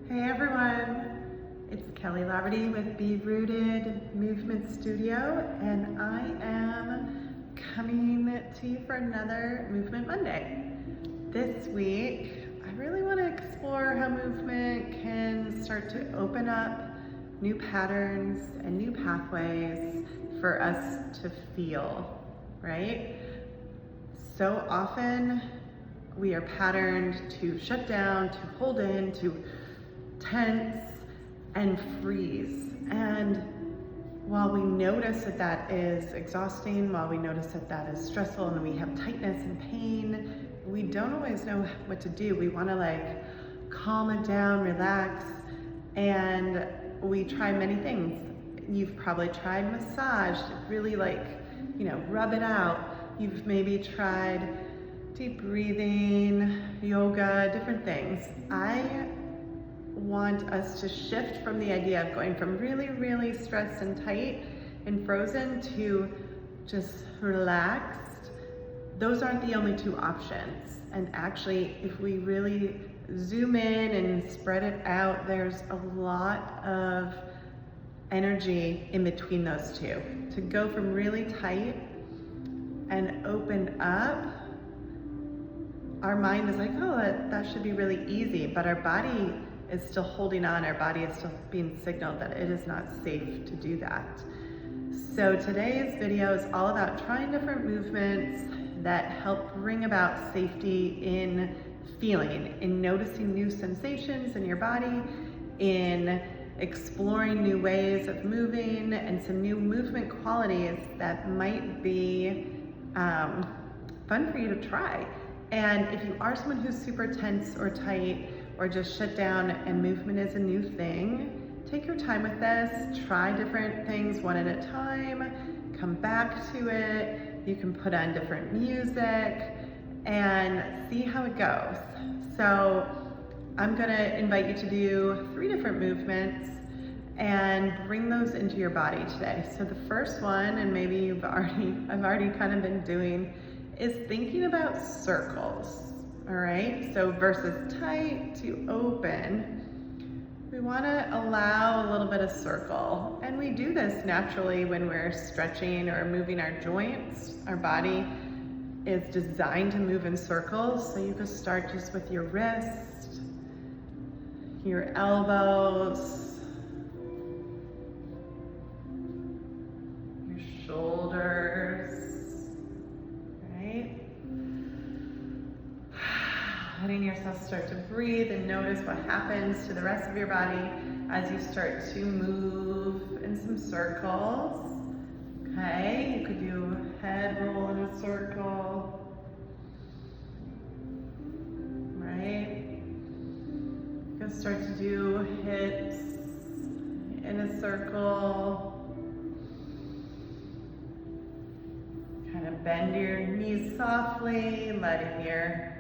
Hey everyone, it's Kelly Laverty with Be Rooted Movement Studio, and I am coming to you for another Movement Monday. This week, I really want to explore how movement can start to open up new patterns and new pathways for us to feel, right? So often we are patterned to shut down, to hold in, to tense and freeze. And while we notice that that is exhausting, while we notice that that is stressful and we have tightness and pain, we don't always know what to do. We want to calm it down, relax, and we try many things. You've probably tried massage to really rub it out. You've maybe tried deep breathing, yoga, different things. I want us to shift from the idea of going from really, really stressed and tight and frozen to just relaxed. Those aren't the only two options. And actually, if we really zoom in and spread it out, there's a lot of energy in between those two. To go from really tight and open up, our mind is like, oh, that should be really easy, but our body is still holding on. Our body is still being signaled that it is not safe to do that. So today's video is all about trying different movements that help bring about safety in feeling, in noticing new sensations in your body, in exploring new ways of moving, and some new movement qualities that might be fun for you to try. And if you are someone who's super tense or tight or just shut down and movement is a new thing, take your time with this, try different things one at a time, come back to it. You can put on different music and see how it goes. So I'm gonna invite you to do 3 different movements and bring those into your body today. So the first one, and maybe I've already kind of been doing, is thinking about circles, all right? So versus tight to open, we wanna allow a little bit of circle. And we do this naturally when we're stretching or moving our joints. Our body is designed to move in circles. So you could start just with your wrist, your elbows, your shoulders, right? Letting yourself start to breathe and notice what happens to the rest of your body as you start to move in some circles. Okay, you could do head roll in a circle, right? You can start to do hips in a circle. Kind of bend your knees softly, letting your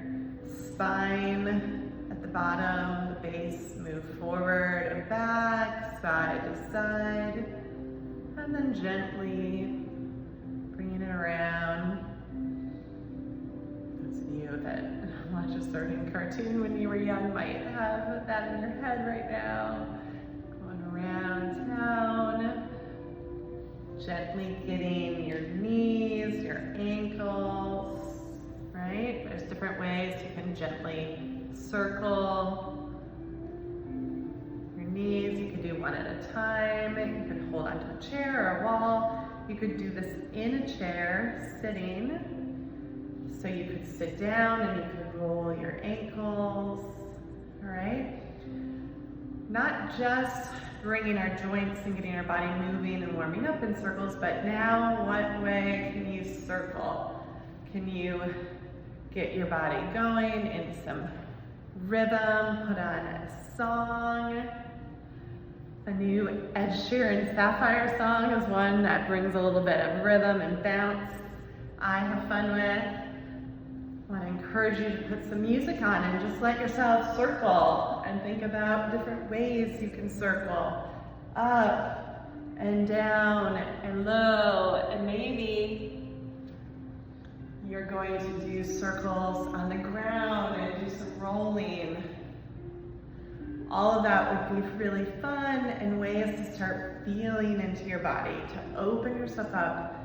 spine at the bottom, the base, move forward and back, side to side, and then gently bringing it around. Those of you that watch a certain cartoon when you were young might have that in your head right now. Going around town, gently getting your knees, your ankles, right? There's different ways you can gently circle your knees. You can do one at a time. You can hold onto a chair or a wall. You could do this in a chair, sitting. So you could sit down and you could roll your ankles, all right? Not just bringing our joints and getting our body moving and warming up in circles, but now what way can you circle? Can you get your body going in some rhythm, put on a song? A new Ed Sheeran Sapphire song is one that brings a little bit of rhythm and bounce I have fun with. I want to encourage you to put some music on and just let yourself circle and think about different ways you can circle. Up and down and low, and maybe you're going to do circles on the ground and do some rolling. All of that would be really fun and ways to start feeling into your body, to open yourself up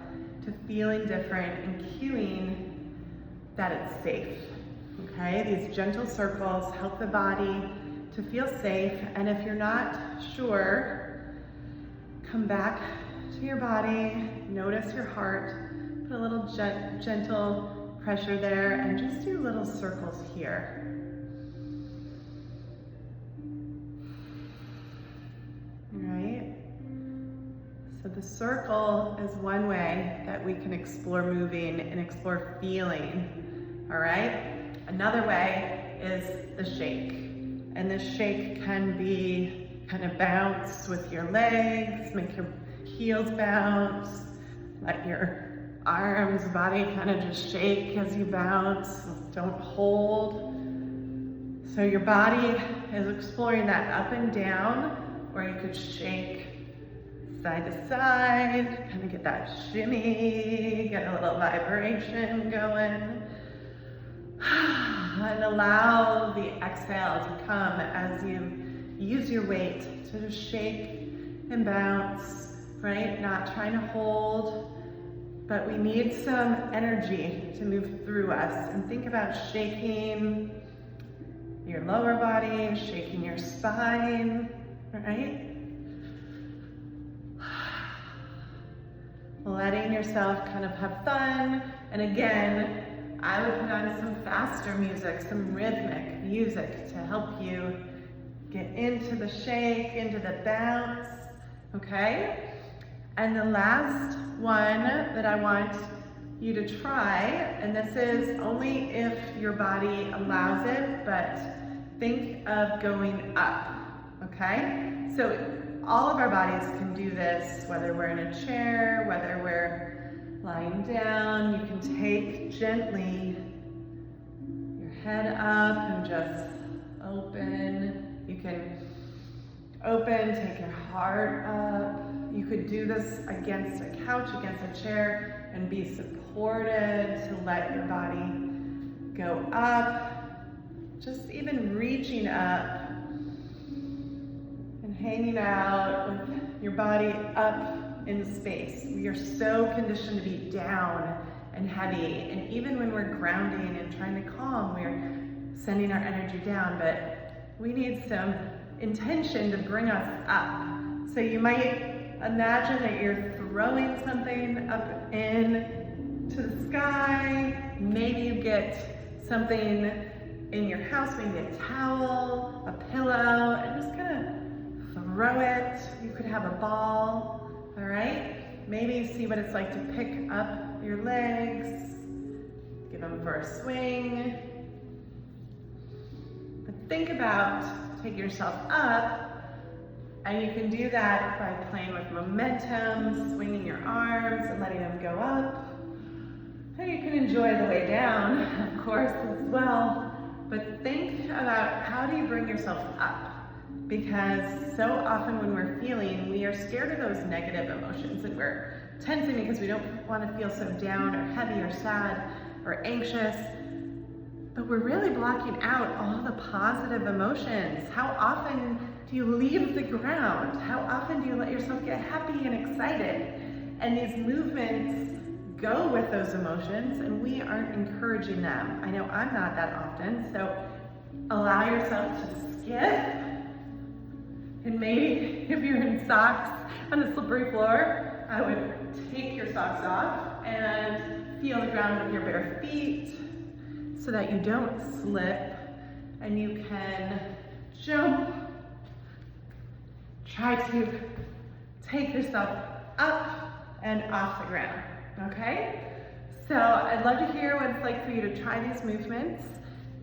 to feeling different and cueing that it's safe, okay? These gentle circles help the body to feel safe, and if you're not sure, come back to your body, notice your heart, put a little gentle pressure there, and just do little circles here. Right? So the circle is one way that we can explore moving and explore feeling, all right? Another way is the shake. And the shake can be kind of bounce with your legs, make your heels bounce, let your arms, body kind of just shake as you bounce, don't hold. So your body is exploring that up and down, or you could shake side to side, kind of get that shimmy, get a little vibration going. And allow the exhale to come as you use your weight to just shake and bounce, right? Not trying to hold, but we need some energy to move through us. And think about shaking your lower body, shaking your spine, right? Letting yourself kind of have fun. And again, I would put on some faster music, some rhythmic music to help you get into the shake, into the bounce, okay? And the last one that I want you to try, and this is only if your body allows it, but think of going up, okay? So all of our bodies can do this, whether we're in a chair, whether we're lying down. You can take gently your head up and just open. You can open, take your heart up. You could do this against a couch, against a chair, and be supported to let your body go up. Just even reaching up and hanging out with your body up in space. We are so conditioned to be down and heavy, and even when we're grounding and trying to calm, we're sending our energy down, but we need some intention to bring us up. So you might imagine that you're throwing something up into the sky. Maybe you get something in your house, maybe a towel, a pillow, and just kind of throw it. You could have a ball. All right, maybe see what it's like to pick up your legs, give them for a swing. But think about taking yourself up, and you can do that by playing with momentum, swinging your arms and letting them go up. And you can enjoy the way down, of course, as well. But think about how do you bring yourself up? Because so often when we're feeling, we are scared of those negative emotions, and we're tensing because we don't want to feel so down or heavy or sad or anxious. But we're really blocking out all the positive emotions. How often do you leave the ground? How often do you let yourself get happy and excited? And these movements go with those emotions, and we aren't encouraging them. I know I'm not that often, so allow yourself to skip. And maybe if you're in socks on a slippery floor, I would take your socks off and feel the ground with your bare feet so that you don't slip, and you can jump. Try to take yourself up and off the ground, okay? So I'd love to hear what it's like for you to try these movements.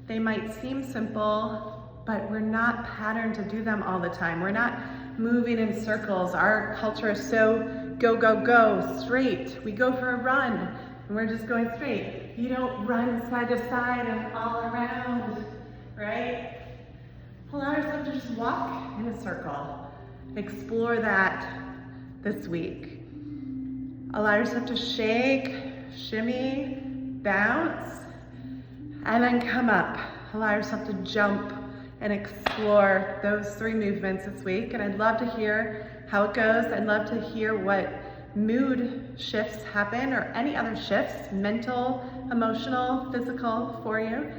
They might seem simple, but we're not patterned to do them all the time. We're not moving in circles. Our culture is so go, go, go, straight. We go for a run, and we're just going straight. You don't run side to side and all around, right? Allow yourself to just walk in a circle. Explore that this week. Allow yourself to shake, shimmy, bounce, and then come up. Allow yourself to jump and explore those 3 movements this week. And I'd love to hear how it goes. I'd love to hear what mood shifts happen or any other shifts, mental, emotional, physical for you.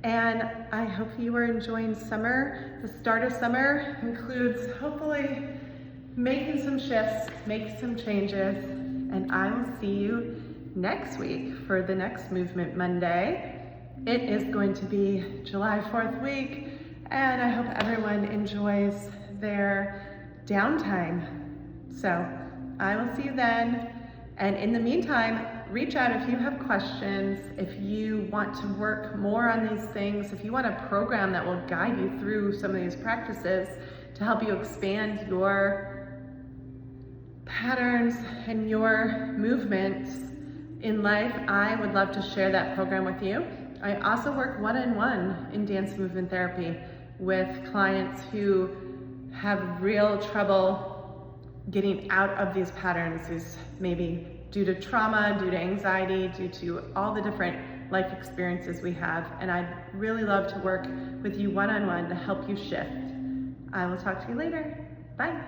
And I hope you are enjoying summer. The start of summer includes hopefully making some shifts, making some changes, and I will see you next week for the next Movement Monday. It is going to be July 4th week, and I hope everyone enjoys their downtime. So I will see you then. And in the meantime, reach out if you have questions, if you want to work more on these things, if you want a program that will guide you through some of these practices to help you expand your patterns and your movements in life, I would love to share that program with you. I also work one-on-one in dance movement therapy with clients who have real trouble getting out of these patterns, is maybe due to trauma, due to anxiety, due to all the different life experiences we have. And I'd really love to work with you one-on-one to help you shift. I will talk to you later. Bye.